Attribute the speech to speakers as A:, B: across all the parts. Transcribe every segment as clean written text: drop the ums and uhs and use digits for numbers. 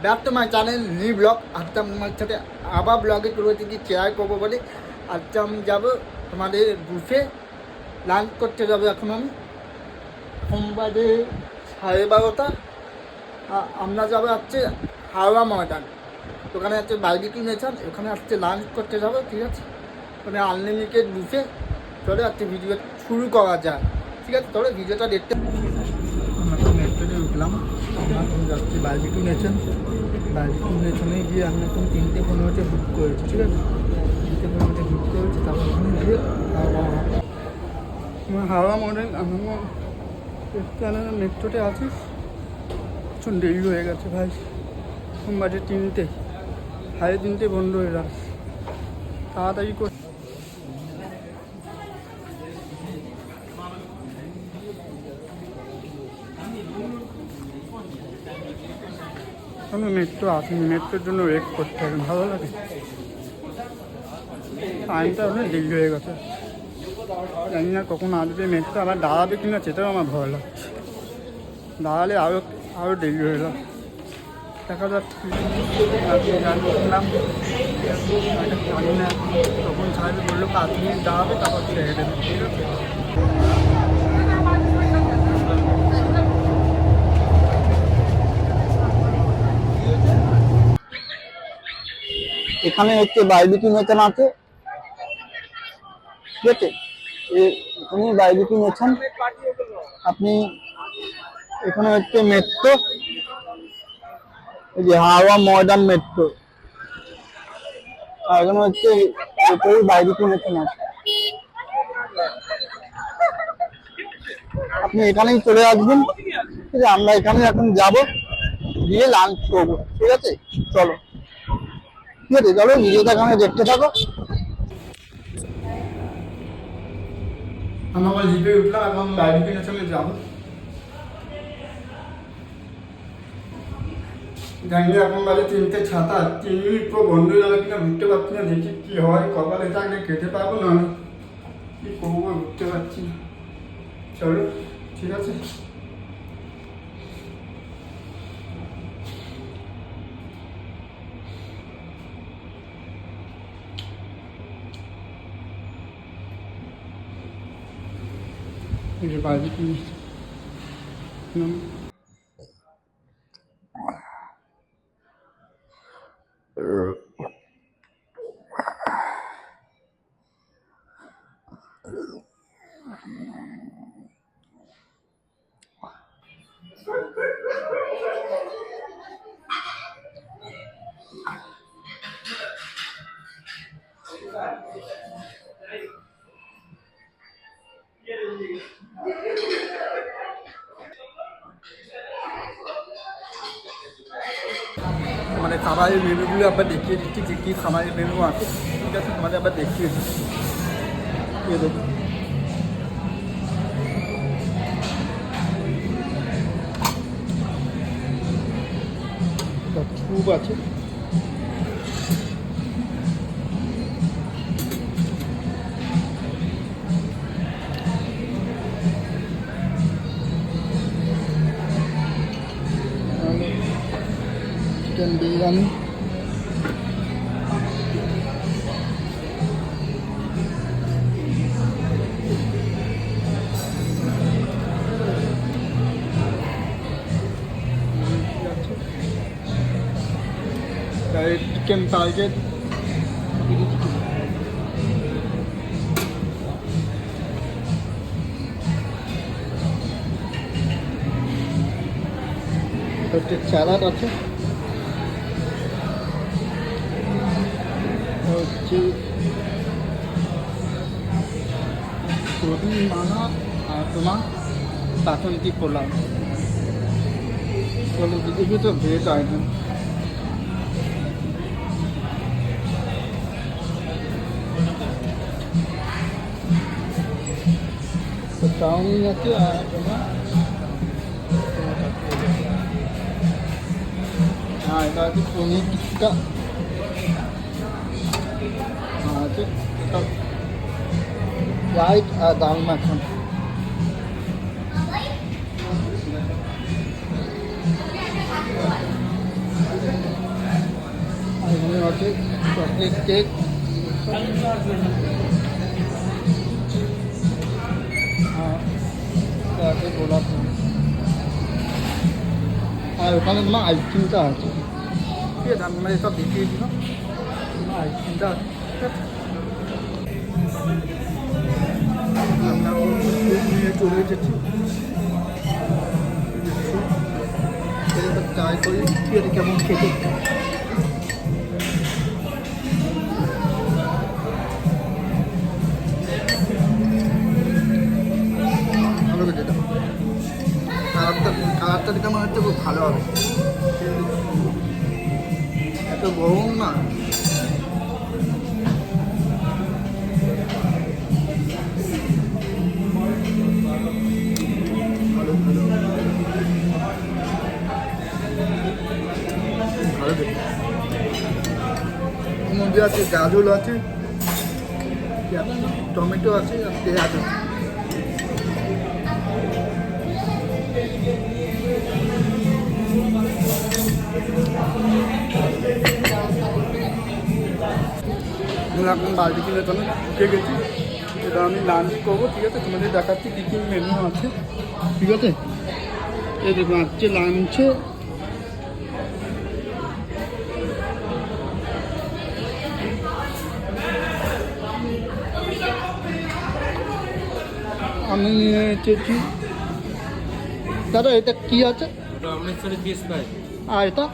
A: Back to my channel new blog. আজকে আমার সাথে আবার ব্লগে করেছি কি শেয়ার করবো বলে। আজকে আমি যাবো তোমাদের বুফে লাঞ্চ করতে যাবো। এখন আমি সোমবারে 12:30। আমরা যাবো হচ্ছে হাওড়া ময়দান, ওখানে হচ্ছে বাইবিকিউ নেশন, ওখানে হচ্ছে লাঞ্চ করতে যাবো। ঠিক আছে, ওখানে আনলিমিটেড বুফে। চলে হচ্ছে ভিডিও শুরু করা যায়। ঠিক আছে, তবে ভিডিওটা দেখতে। আমরা তো মেট্রোতে উঠলাম, আমরা এখন যাচ্ছি বাইবিকিউ নেশন। বাইবিকিউ নেশনে গিয়ে আমি এখন 3:15 বুক করেছি। ঠিক আছে, 3:15 বুক করেছি, তারপর ওখানে গিয়ে হাওড়া মডেল আমার মেট্রোতে আছিস। প্রচুর দেরি হয়ে গেছে ভাই, সোমবারে 3টে, 3:30 বন্ধ হয়ে গেল। তাড়াতাড়ি করে আমি মেট্রো আসিনি, মেট্রোর জন্য ওয়েট করতে হবে, ভালো লাগে। টাইমটা অনেক দেরি হয়ে গেছে, জানি না কখন আসবে মেট্রো। আবার দাঁড়াবে কিনা সেটাও আমার ভয় লাগছে, দাঁড়ালে আরও দেরি হয়ে গেল। দেখা যাচ্ছে জানলাম জানি না তখন ছাড়বে, বললো 5 মিনিট দাঁড়াবে, তারপর ছেড়ে দেবে। ঠিক আছে, এখানে হচ্ছে বাইবিকিউ নেশন আছে। ঠিক আছে, এখানে বাইবিকিউ নেশন। আপনি এখানে হচ্ছে মেট্রো, এই যে হাওড়া ময়দান মেট্রো, আর এখানে হচ্ছে বাইবিকিউ নেশন আছে। আপনি এখানেই চলে আসবেন। ঠিক আছে, আমরা এখানে এখন যাব, গিয়ে লাঞ্চ করবো। ঠিক আছে, চলো। ঠিক আছে, চলো ভিডিওটা এখানে দেখতে থাকো। আমরা আবার জিপে উঠলাম, এখন বাইবিকিউ নেশনে যাবো। জানি না এখন বাজে 3:07, 3 মিনিট পর বন্ধ হয়ে যাবে কিনা বুঝতে পারছি না। দেখি কি হয়, কপালে থাকলে খেতে পারবো, না কি করবো বুঝতে পারছি না। চলো, ঠিক আছে। এই যে বাইবিকিউ মানে খাবারের মেনুগুলো আবার দেখিয়ে দিচ্ছি, যে কী খাবারের মেনু আছে। ঠিক আছে, তোমাদের আবার দেখিয়ে দিচ্ছি। দেখুন, স্যুপ আছে, চিকেন বিরিয়ানি, চিকেন টার্গেট, হচ্ছে স্যালাড আছে, হচ্ছে রুটি মানা, আর তোমার বাসন্তী পোলাও। চলো দিদি তো ভেজ আইটেম। তো চাউমিন আছে, আর তোমার হ্যাঁ এটা আছে পনির টিক্কা, আছে রাইট আর ডাল মাখন। সামনে আছে চকলেট কেক, আছে গোলাপ জাম, আর ওখানে তোমার আইসক্রিমটা আছে। ঠিক আছে, আমরা এসব দেখিয়ে দিলাম, আইসক্রিমটা আছে। আমরা নিয়ে চলে এসেছি, ট্রাই করি এটা কেমন খেতে। ভালো খেতে, এটা কালারটা দেখে মনে হচ্ছে খুব ভালো হবে, এত গরম না। ভালো ভালো ভালো দেখে, মধ্যে আছে গাজর আছে, টমেটো আছে, আর পেঁয়াজ আছে। এখন বার্বিকিউর জন্য উঠে গেছি, এটা আমি লাঞ্চ করবো। ঠিক আছে, তোমাদের দেখাচ্ছি কী কী মেনু আছে। ঠিক আছে, এই দেখুন আজকে লাঞ্চে আমি নিয়ে এসেছি। দাদা এটা কি আছে? আর এটা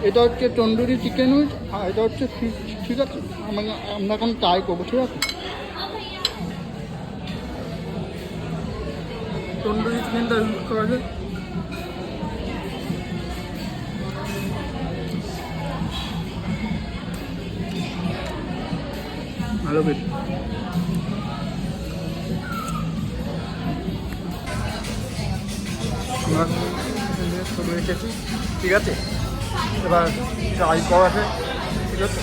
A: এটা হচ্ছে তন্দুরি চিকেন উইথ, আর এটা হচ্ছে ফিশ। ঠিক আছে, আমরা এখন ট্রাই করবো। ঠিক আছে, তন্দুরি চিকেনটা ইউজ করা যায়। ভালো বেশ, আমরা চলে এসেছি। ঠিক আছে, এবার ট্রাই করা আছে। ঠিক আছে,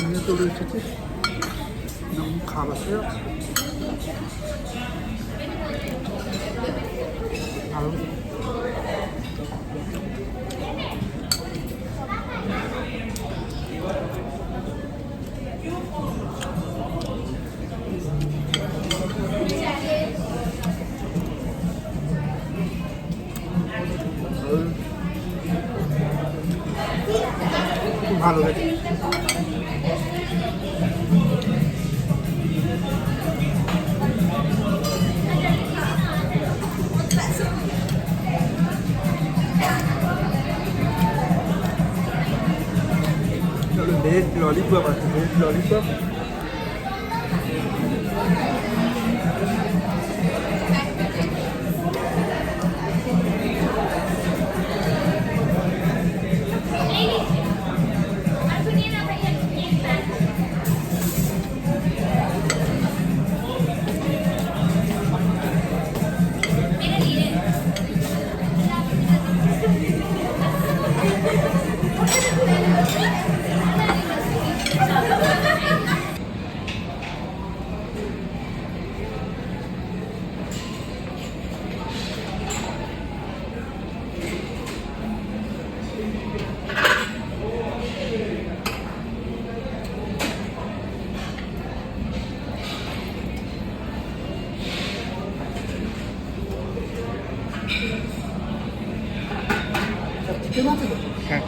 A: নিয়ে চলে এসেছি খাবার। ভালো ভালো লাগে। ভেজ ললিপপ আছে, ভেজ ললিপপ। হ্যাঁ,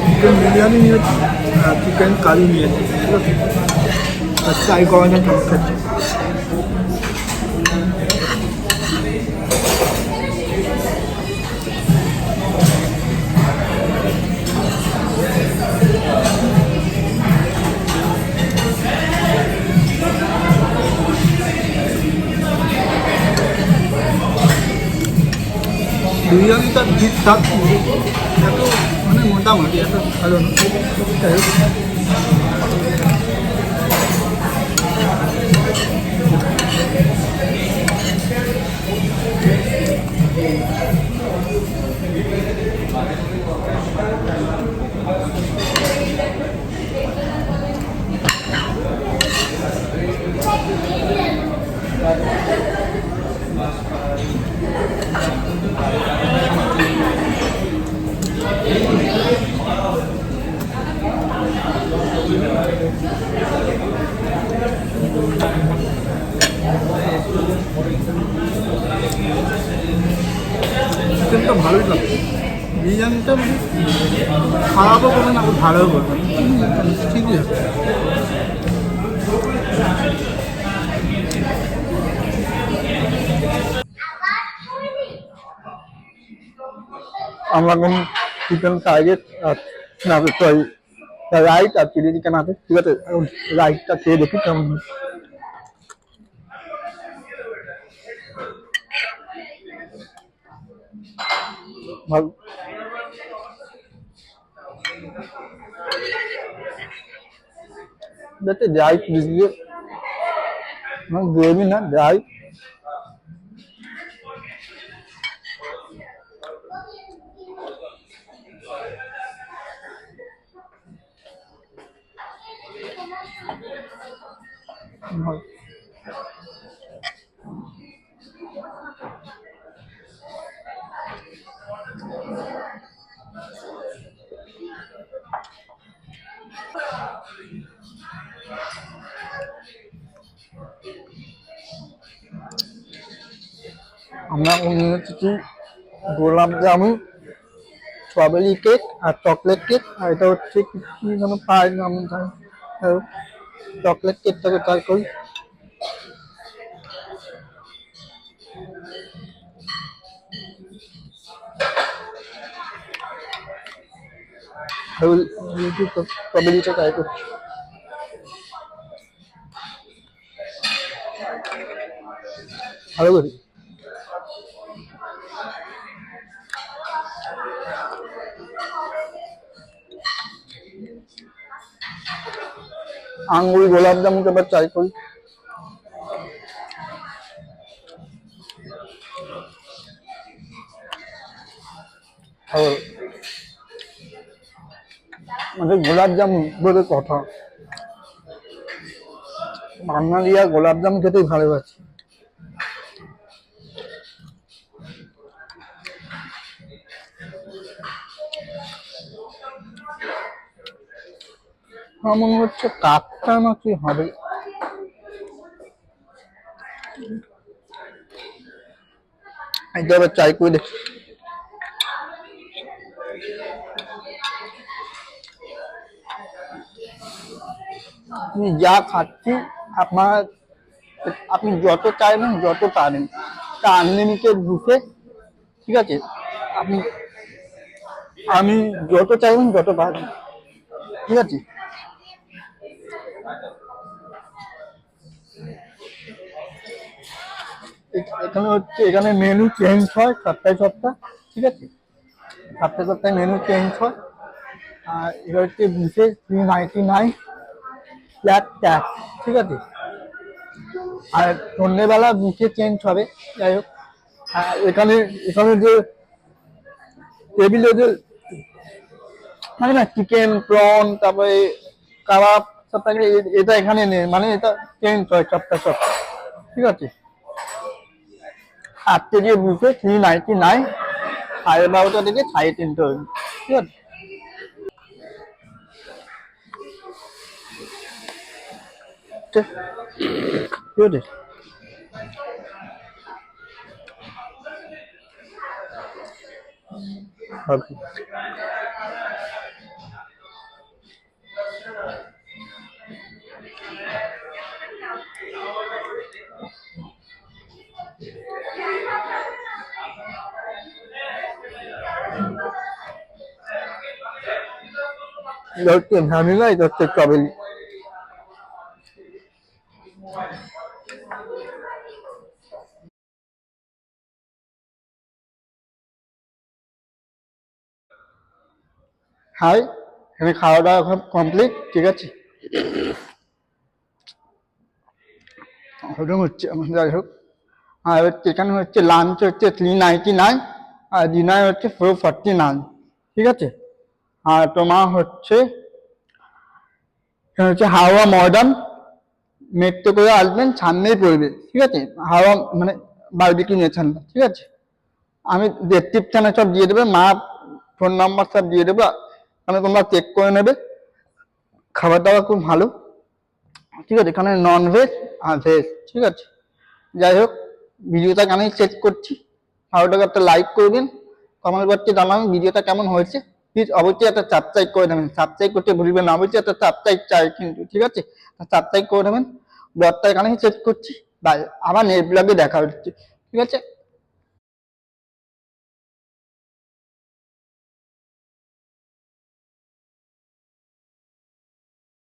A: চিকেন বিরিয়ানি নিয়েছি আর চিকেন কারি নিয়েছি। ঠিক আছে, আর ট্রাই করা যায় কেমন খাচ্ছে। বিরিয়ানিটা ঠিকঠাক এত মানে মোটামুটি এত ভালো না। যাই হোক, চিকেনটা ভালোই লাগছে। বিরিয়ানিটা খারাপও করবে না, ভালোও করবে না, ঠিকই আছে। আমরা এখন চিকেন টার্গেট আর না সরি রাইস আর চিলি চিকেন আছে, ঠিক আছে। এখন রাইসটা খেয়ে দেখি কেমন হয়। ভালো যাতে রাইস দিয়ে গ্রেভি না রাইস আমরা নিয়ে এসেছি গোলাপ জামুন, স্ট্রবেরি কেক আর চকলেট কেক। আর এটা হচ্ছে কি যেন পাই আমি চকলেট কেকটাকে ট্রাই করি। স্ট্রবেরিটা ট্রাই করছি। ভালো করি আঙ্গুর গোলাপ জামুন এবার ট্রাই করি। মানে গোলাপ জামুন বলে কথা, বাঙালিরা গোলাপ জামুন খেতেই ভালোবাসে। আমার মনে হচ্ছে কাকটা নাকি হবে। এটা এবার ট্রাই করে দেখি। আপনি যা খাচ্ছি আপনার, আপনি যত চাইবেন যত পারেন, তা আনলিমিটেড বুফে, ঠিক আছে। আপনি আমি যত চাইবেন যত পারেন, ঠিক আছে। এখানে হচ্ছে এখানে মেনু চেঞ্জ হয় সপ্তাহে সপ্তাহ, ঠিক আছে। সপ্তাহে সপ্তাহে মেনু চেঞ্জ হয়। আর এটা হচ্ছে বুফে 399 ফ্ল্যাট ট্যাক্স, ঠিক আছে। আর সন্ধ্যেবেলা বুফে চেঞ্জ হবে। যাই হোক, এখানে এখানে যে টেবিলে যে মানে না চিকেন প্রন তারপরে কাবাব সব থাকে, এটা এখানে নেই, মানে এটা চেঞ্জ হয় সপ্তাহ সপ্তাহ, ঠিক আছে। 8 থেকে বুফে 399, 12:30 থেকে 3:30 হবে, ঠিক আছে। ঠিক আছে। Okay. Lo tiền hàng này là tuyệt vời. খাই। এখানে খাওয়া দাওয়া এখন কমপ্লিট, ঠিক আছে। হজম হচ্ছে আমার, যাই হোক। আর হচ্ছে এখানে হচ্ছে লাঞ্চ হচ্ছে 399 আর ডিনার হচ্ছে 449, ঠিক আছে। আর তোমার হচ্ছে এখানে হচ্ছে হাওড়া মডার্ন মেট্রো করে আসবেন, সামনেই পড়বে, ঠিক আছে। হাওড়া মানে বারবিকিউ নেশনটা, ঠিক আছে। আমি ডেসক্রিপশনে সব দিয়ে দেবে, মা ফোন নাম্বার সব দিয়ে দেবো, আমি তোমরা চেক করে নেবে। খাবার দাবার খুব ভালো, ঠিক আছে। এখানে নন ভেজ আর ভেজ, ঠিক আছে। যাই হোক, ভিডিওটাকে আমি চেক করছি, ভালোটাকে একটা লাইক করবেন, কমেন্ট বক্সে জানাবেন ভিডিওটা কেমন হয়েছে। প্লিজ অবশ্যই একটা সাবস্ক্রাইব করে দেবেন, সাবস্ক্রাইব করতে ভুলবেন না, অবশ্যই একটা সাবস্ক্রাইব চাই কিন্তু, ঠিক আছে। সাবস্ক্রাইব করে দেবেন। ব্লগটা এখানেই চেক করছি, বাই। আবার নেক্সট ব্লগে দেখা হচ্ছে, ঠিক আছে।